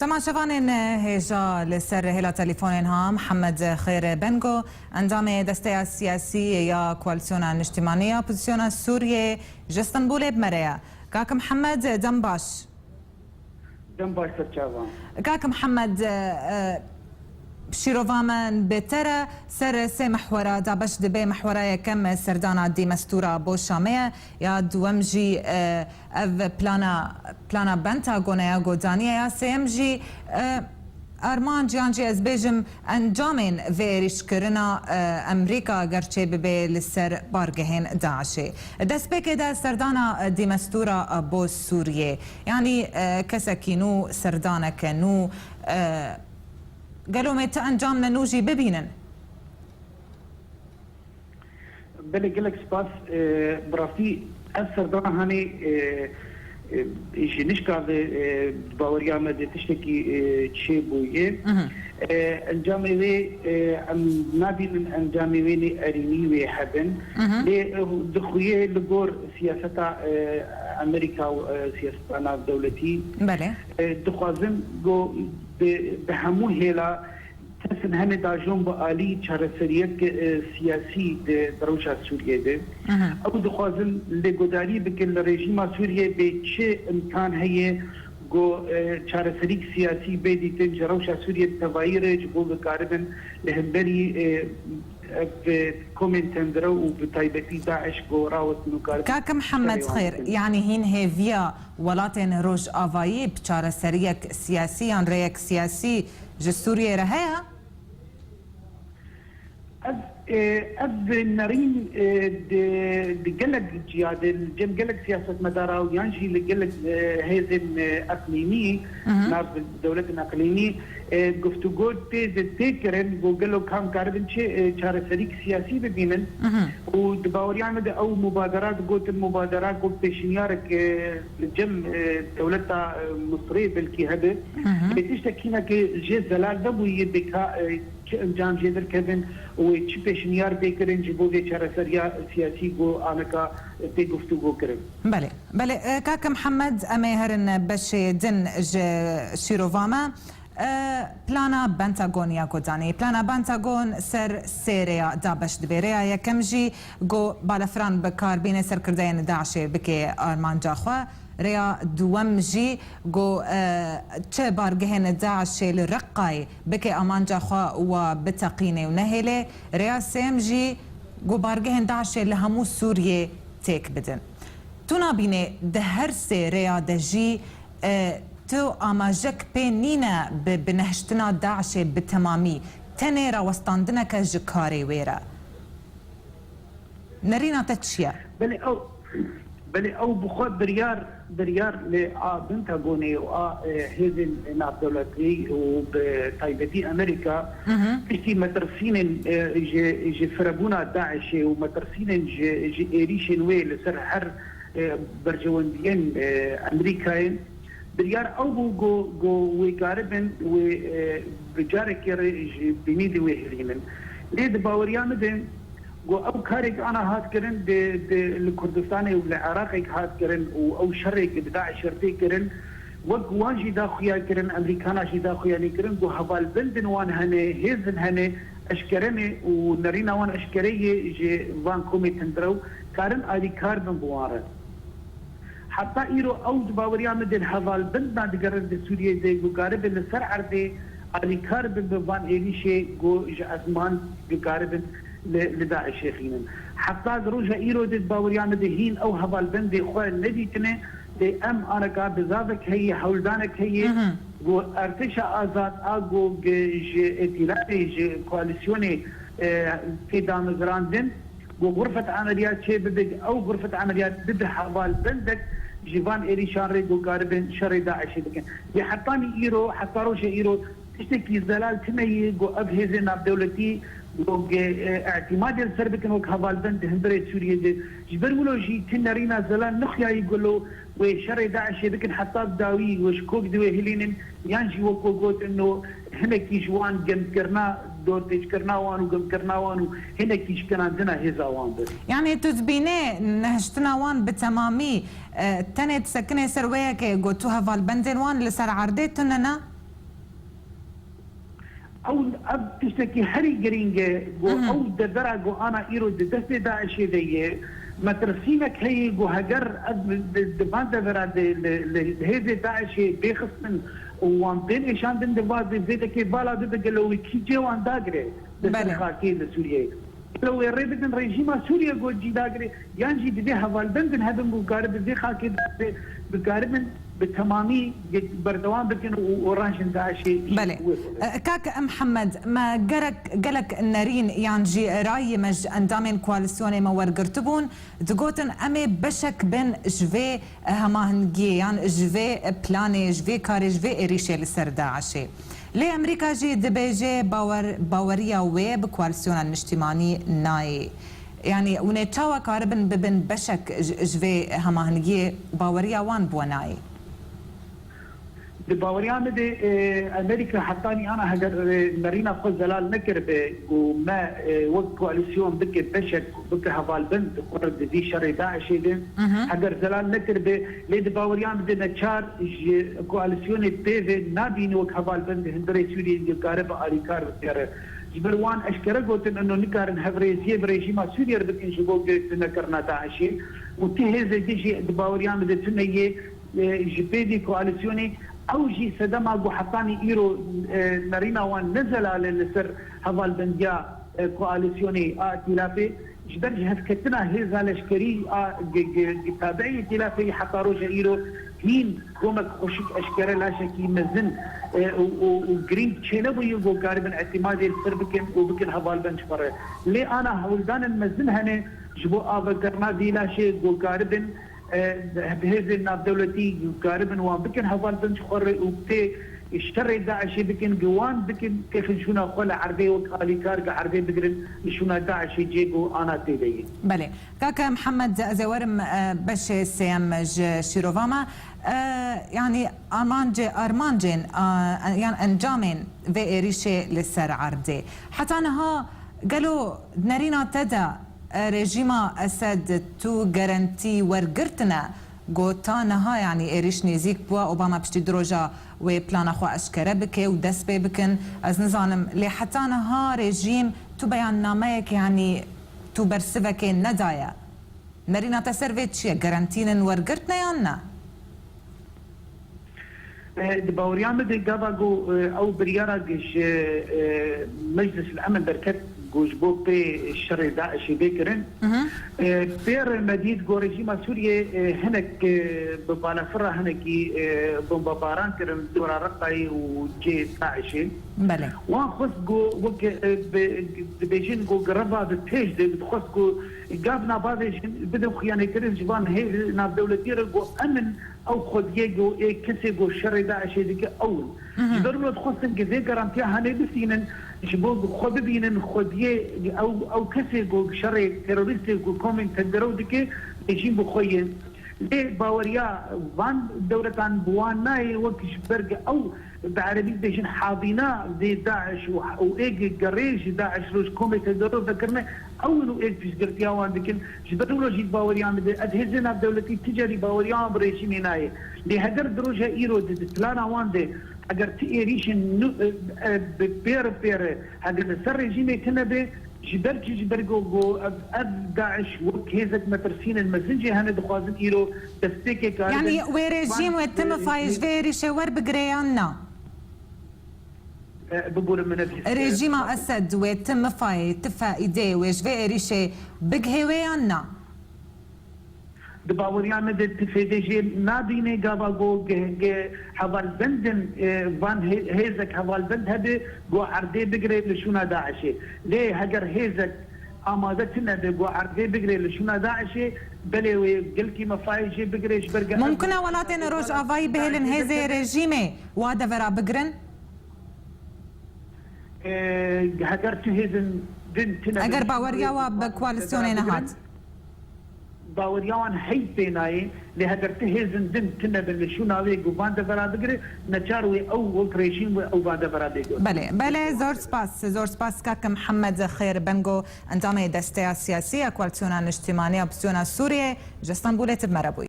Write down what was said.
سما شفانين هيجا لسر هلا تليفونين ها محمد خير بنغو اندام دستة السياسية يا كواليسيونا الاجتماعية بوزيسيونا سوريا جستنبول بمريا كاك محمد دمباش سرچاوان كاك محمد شيروفامان بترى سر سي محورة دابش دبي محورة يكم سردانا دي مستورة بوشامية يا دوامجي اف بلانا بنتاغونيا غودانيا يا سيمجي ارمان جانجي ازبيجم انجامين فيريش كرنا امريكا غرچه ببي لسر بارگهين داعشي دس بيكي دا سردانا دي مستورة بو سوريا يعني كسكينو سردانا كنو قالوا متى انجامنا نوجي ببينن بلي قلك سباس برافي اثر دورا هاني ايش نشكا باوريا مد تشتكي تشيبويه انجامي وي نابين انجامي وي اريني وي حبن لي دخويه لغور سياسه امريكا وسياسه دولتي بله دخوازن جو بهمو هلا تسن هنه داجون بآلی چارەسەریەک سیاسی دروشا سوریه ده او دخوازن لگوداری بکن لرژیما سوریه به چه امکان هیه گو چارەسەریک سیاسی بیدیتن جروشا سوریه تغییر جبو بکاربن لهمبری كومنتندرو وبتايبتي داعش قوراوت نوكار كاك محمد خير يعني هين هيفيا ولاتن روج افايي بشار سريك سياسيا ريك سياسي جسوريا رهيها أب نارين دقلق جياد الجم قلق سياسة مدارة ويانجي لقلق هذن أقليمي نار دولة أقليمي قفتو قول تذكرن وقالوا كام كاربن شار سريك سياسي ببينن ودباوري عمد أو مبادرات قلت المبادرات قلت بشنيارك الجم دولة مصرية بالكي هذا بتشتكينا كجي زلال دبو يدكا انجام جدر كذن وچی پیشنیار بکرین جبو به چارەسەریە سیاسی گو آنکا تی گفتگو کرن. بله کاک محمد امهرن بش دن شیروواما پلانا بنتاگونیا گودانی پلانا بنتاگون سر سیریا دابش دبیریا یکمجی گو بالفران بکار بین سر کردین داعش بکی آرمان جاخوا ريا دوامجي جو تشي بارجهن داعش للرقاي بكي امان جاخوا وبتقيني ونهله ريا سيمجي جو بارجهن داعش لهمو سوريا تيك بدن تونا بيني دهرسي ريا دجي تو اماجك بينينا بنهشتنا داعش بتمامي تنيرا وستاندنا كجكاري ويرا نرينا تتشيا بلي او بخود دريار بنتاغوني و هذن ناب دولتي وبتايبتي امريكا تشتي مترسين جي فربونا داعش ومترسين جي ايريشن ويل سر حر برجوانديين امريكاين دريار او جو ويقاربن و بجارك بميدي ويهرينن ليه باوريان مدن جو او كارك انا هات كرن الكردستاني والعراقي هات كرن او شرك بتاع شرطي كرن وجواجي داخيا كرن امريكانا جي داخيا كرن جو هبال بلدن وان هني هيزن هني اشكرني ونرينا وان اشكريه جي وان كومي تندرو كارن ادي كاربن بواره حتى ايرو او باوريا مدن هبال بلدنا دقرن سوريا زي جو قارب السر عرضي ادي كاربن بوان ايليشي جو ازمان قاربن لداعش شيخين حتى دروجة ايرو دي باوريان دهين او هبال بندي خوال ندي كنه دي ام انكا بزادك هي حولدانك هي و ارتشا ازاد اگو جي ائتلافي جي كواليسيوني في دامزراندن و غرفة عمليات شي بدك او غرفة عمليات بدها هبال بندك جيفان ايريشان ريغو قاربن شري داعش دكن دي حطاني ايرو حتى روجة ايرو تشتكي زلال تمي جو ابهزن اب دولتي لوگ اعتماد السربكن وك هبال بند هندري سوريا دي جبرولوجي تنرينا زلان نخيا يقولوا وشر داعش بكن حتى داوي وشكوك دوي هلينن يانجي وكو قوت انه هنا كيجوان جم كرنا دور تشكرنا وانو جم كرنا وانو هنا كيش كان عندنا هزاوان بس يعني تزبينه نهشتنا وان بتمامي تنت سكنه سرويه كي قوتوها فالبندن وان لسر عردتنا او اب تشتكي هري جرينجا او دبرا جو انا ايرو دست داعش دي ما ترسينك هي جو هجر دبان دبرا هذه داعش بيخصن وان بين ايشان دن دبا زيد كي بالا دغلو كي جو ان داغري بل خاكي سوريا لو يريدن ريجيم سوريا جو جي داغري يانجي دي هوال بندن هدم جو قارب دي خاكي بقارب بالتمامي بردوان بكن ورانشن داعشي. بله كاك محمد ما قالك النارين يانجي راي مج اندامين كواليسيوني ما ورقرتبون تقوتن امي بشك بين جفي هماهنجي يعني جفي بلاني جفي كاري جفي اريشي لسر داعشي لي امريكا جي دبيجي باوريا ويب كواليسيون الاجتماعي ناي يعني ونتاوا كاربن ببن بشك جفي هماهنجي باوريا وان بوناي باوريان دي امريكا حطاني انا هجر مارينا خو زلال نكر وما وقت كواليسيون بك بشك بك هفال بنت قرد دي شر داعش دي هجر زلال نكر ليد باوريان دي نشار كواليسيون بي نابين وقت هفال بنت هندري سوري قارب اريكار جبروان اشكره قلت انه نكارن هفريزيه بريجيما سوريا بكن شبوك تنكرنا داعشي وتهز ديجي باوريان دي تنيه جبيدي كواليسيوني اوجي سدما جو حطاني ايرو مارينا وان نزل على السر هذا البنديا كواليسيوني ائتلافي جبرج هسكتنا هذا الاشكري تابعي ائتلافي حتى روجا ايرو هين كومك خوشك اشكره لا شكي مزن وجرين تشينبو يجو قاربا اعتمادي السر بكن وبكن هذا البنش بره لي انا هولدان المزن هنا جبو افكرنا دي لا شيء جو قاربا بهذه الناب دولتي قاربا وان بكن هفال بنش خور وبتي اشتري داعش بكن جوان بكن كيف شونا خول عربي وقالي كارق عربي بقرن شونا داعش جيجو انا تيدي. بله كاكا محمد زوارم باش سيام شيروفاما يعني ارمانجين يعني انجامين في اريشي للسر عرضي حتى انها قالوا نارينا تدا رژیما اسد تو گارانتی ورگرتنا گوتانها يعني ايريش نزيك بوا اوباما بشتي دروجا و بلانا خو اشكره بكي و دس بكن از نظام لي حتى نها رژیم تو بيان ناميك يعني تو برسفك ندايا نرينا تسرفيت شي گارانتين ورگرتنا يانا دباوريان بدي قابا او بريارا مجلس الامن بركت جوجبو بي الشر داعش بكرن بير مديد جو رژیم سوريا هناك ببالافرا هناك بمباران كرن دورا رقاي وجي داعش بله وان خص جو وك بيجين جو قربا بتيج دي خص جو قابنا بعض بدو خيانه كرن جبان هي ناب دولتي جو امن او خد يجو كسي جو الشر داعش ديك اول ضروري تخص كذا جارانتي هاني بسينن شباب خود بينن خوديه او كسي جو شر تيروريست جو كومين تدرو ديك رژیم بخويه لي باوريا وان دولتان بوان ناي وكش برج او بعربي بيجن حاضينا دي داعش وايج قريش داعش روش كومي تدرو ذكرنا اول ايج فيش قرتيا وان ديكن جبدوا جي باوريا ادهزنا دولتي تجاري باوريا بريشين ناي لي هدر دروجه ايرو تلانا وان دي اگر تيريشن بير هذا سر رژیم تنبه جبرجو اب داعش وكيزك مترسين المزنجي هنا دخوازن ايرو دستيكي كارد يعني ورژیم وتم فايش فيري شور بقريانا بقول من نفسي رژیم اسد وتم فاي تفايدي ويش فيري شي بقهويانا دباوريان مد تفيدجي نابيني قابا جو حوال بندن فان هيزك حوال بند هبه جو عردي بقري لشونا داعشي ليه هجر هيزك امادتنا جو عردي بقري لشونا داعشي بلي وقلكي مفايجي بقريش برقا ممكن ولاتين روج افاي بهلن هيزي رژیمه وادا ورا بقرن هجر تهيزن دن تنا اگر باوريا وبكواليسيوني نهات باوريان هي بيناي لهدر تهزن دن تنا بالشو ناوي قوبان دفرا بقري نجاروي او ريجيم او بعد دفرا بيقول بله زور سباس كاك محمد خير بنجو انتامي دستيا سياسية كواليسيون اجتماعية بسيونا سوريا جستنبولة بمربوي